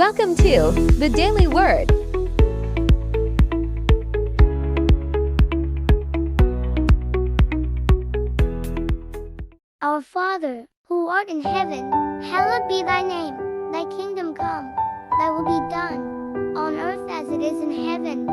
Welcome to the Daily Word. Our Father, who art in heaven, hallowed be thy name. Thy kingdom come, thy will be done, on earth as it is in heaven.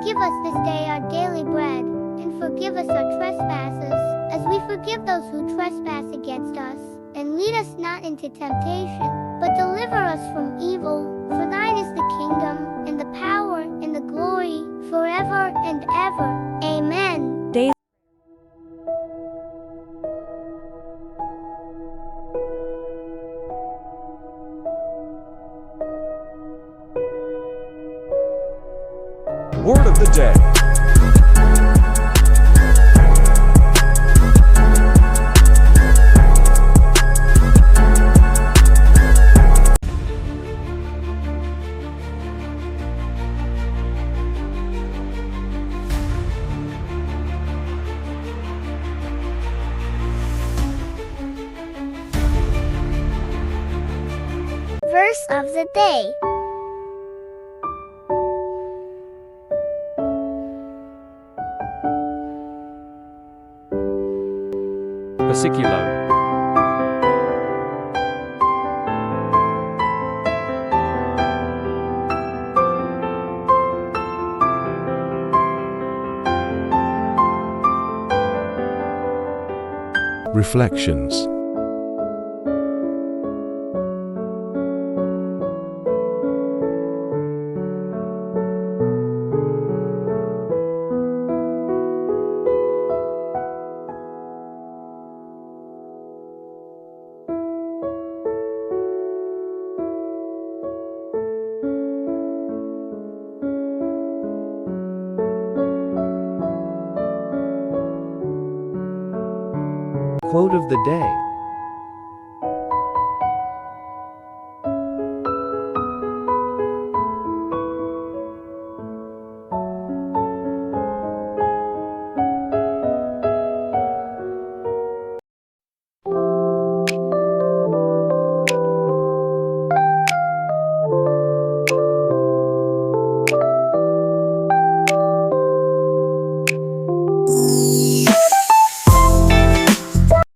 Give us this day our daily bread, and forgive us our trespasses, as we forgive those who trespass against us. And lead us not into temptation, but deliver us from evil. For thine is the kingdom, and the power, and the glory, forever and ever. Amen. Word of the day. Verse of the day. Versiculo. Reflections. Quote of the day.